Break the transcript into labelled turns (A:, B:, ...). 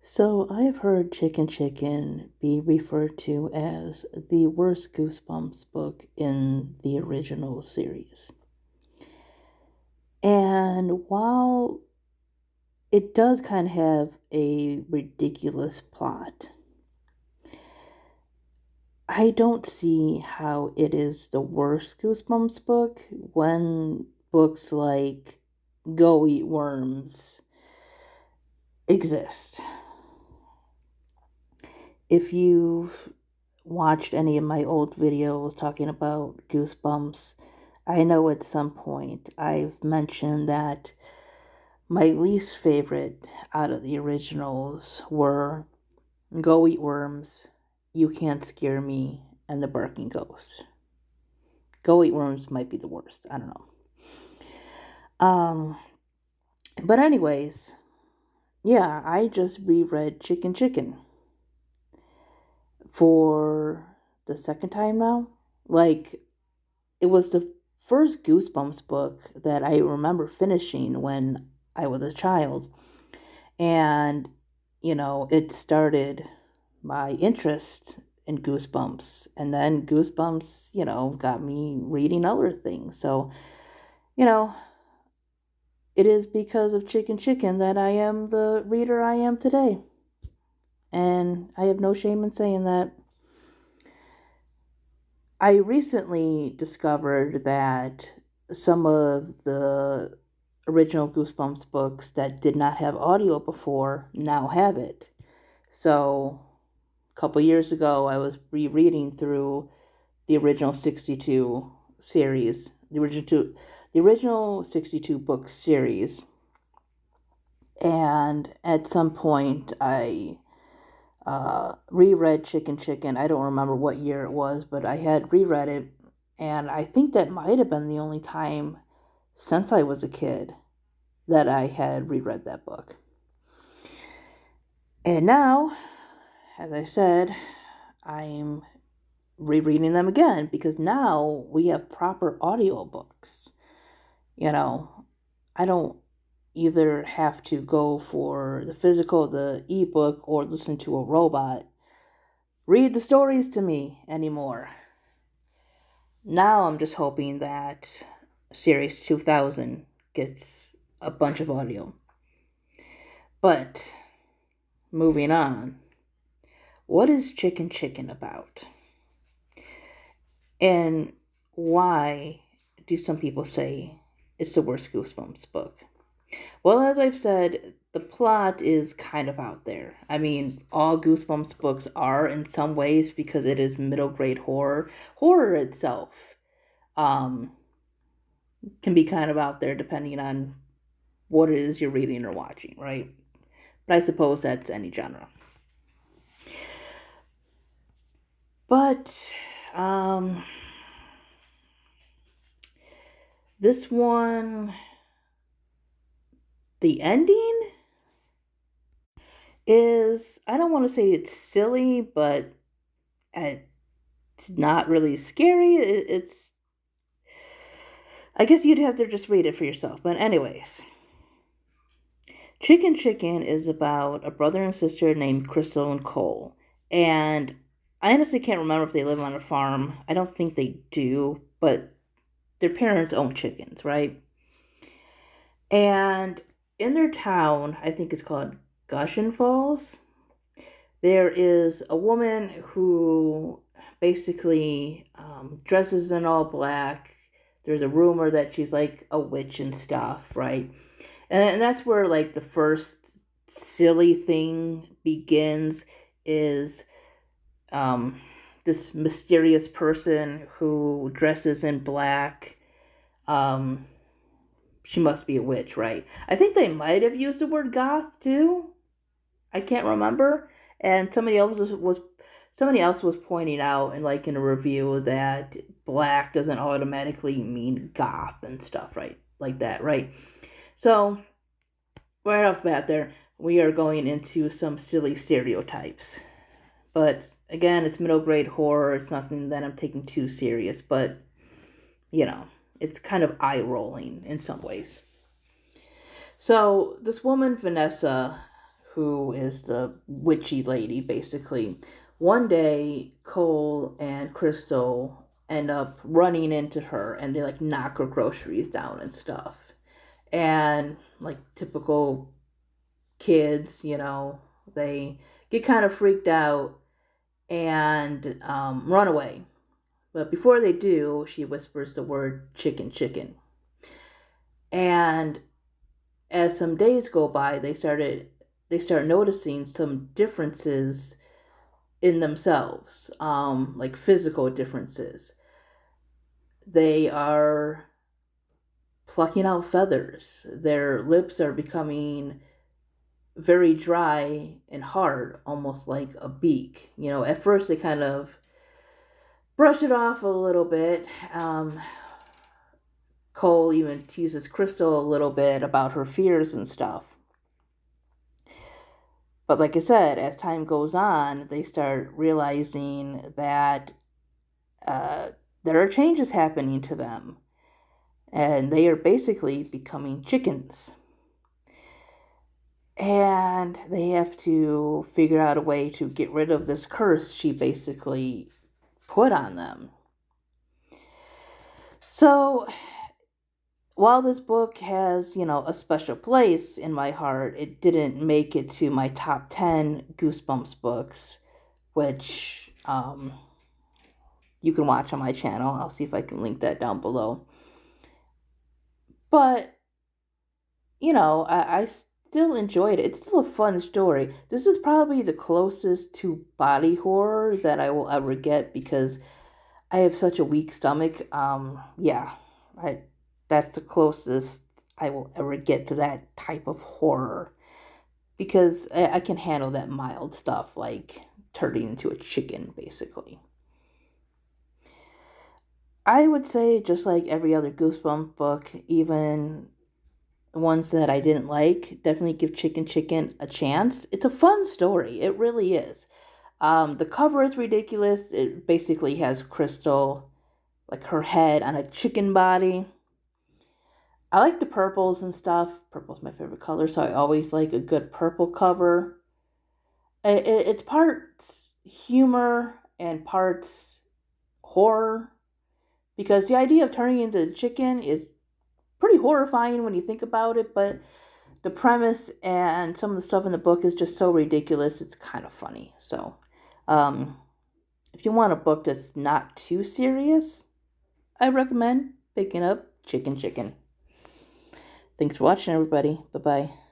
A: So I've heard Chicken Chicken be referred to as the worst Goosebumps book in the original series. And while it does kind of have a ridiculous plot, I don't see how it is the worst Goosebumps book when books like Go Eat Worms exist. If you've watched any of my old videos talking about Goosebumps, I know at some point I've mentioned that my least favorite out of the originals were Go Eat Worms, You Can't Scare Me, and The Barking Ghost. Go Eat Worms might be the worst. I don't know. But anyways, yeah, I just reread Chicken Chicken for the second time now. Like, it was the first Goosebumps book that I remember finishing when I was a child. And, it started my interest in Goosebumps. And then Goosebumps, got me reading other things. So, you know, it is because of Chicken Chicken that I am the reader I am today. And I have no shame in saying that. I recently discovered that some of the original Goosebumps books that did not have audio before now have it. So, a couple years ago, I was rereading through the original 62 series, the original 62 book series, and at some point, I reread Chicken Chicken. I don't remember what year it was, but I had reread it, and I think that might have been the only time since I was a kid that I had reread that book. And now, as I said, I'm rereading them again because now we have proper audiobooks. I don't either have to go for the physical, the ebook, or listen to a robot read the stories to me anymore. Now I'm just hoping that Series 2000 gets a bunch of audio. But, moving on, what is Chicken Chicken about? And why do some people say it's the worst Goosebumps book? Well, as I've said, the plot is kind of out there. I mean, all Goosebumps books are in some ways because it is middle grade horror. Horror itself can be kind of out there depending on what it is you're reading or watching, right? But I suppose that's any genre. But this one, the ending is, I don't want to say it's silly, but it's not really scary. It's, I guess you'd have to just read it for yourself. But anyways, Chicken Chicken is about a brother and sister named Crystal and Cole. And I honestly can't remember if they live on a farm. I don't think they do, but their parents own chickens, right? And in their town, I think it's called Gushin Falls, there is a woman who basically dresses in all black. There's a rumor that she's like a witch and stuff, right? And that's where like the first silly thing begins is this mysterious person who dresses in black. She must be a witch, right? I think they might have used the word goth too. I can't remember. And somebody else was pointing out in a review that black doesn't automatically mean goth and stuff, right? Like that, right? So right off the bat there, we are going into some silly stereotypes. But again, it's middle grade horror. It's nothing that I'm taking too serious, but it's kind of eye rolling in some ways. So this woman, Vanessa, who is the witchy lady, basically. One day, Cole and Crystal end up running into her and they like knock her groceries down and stuff. And like typical kids, they get kind of freaked out and run away. But before they do, she whispers the word chicken chicken. And as some days go by, they start noticing some differences in themselves, like physical differences. They are plucking out feathers. Their lips are becoming very dry and hard, almost like a beak. At first they kind of brush it off a little bit. Cole even teases Crystal a little bit about her fears and stuff. But like I said, as time goes on, they start realizing that there are changes happening to them. And they are basically becoming chickens. And they have to figure out a way to get rid of this curse she basically put on them. So, while this book has, a special place in my heart, it didn't make it to my top 10 Goosebumps books, which you can watch on my channel. I'll see if I can link that down below. But, I still enjoyed it. It's still a fun story. This is probably the closest to body horror that I will ever get because I have such a weak stomach. That's the closest I will ever get to that type of horror because I can handle that mild stuff like turning into a chicken, basically. I would say just like every other Goosebumps book, even ones that I didn't like, definitely give Chicken Chicken a chance. It's a fun story. It really is. The cover is ridiculous. It basically has Crystal, like her head on a chicken body. I like the purples and stuff. Purple's my favorite color, so I always like a good purple cover. It's parts humor and parts horror because the idea of turning into a chicken is pretty horrifying when you think about it, but the premise and some of the stuff in the book is just so ridiculous, it's kind of funny. So, if you want a book that's not too serious, I recommend picking up Chicken Chicken. Thanks for watching, everybody. Bye-bye.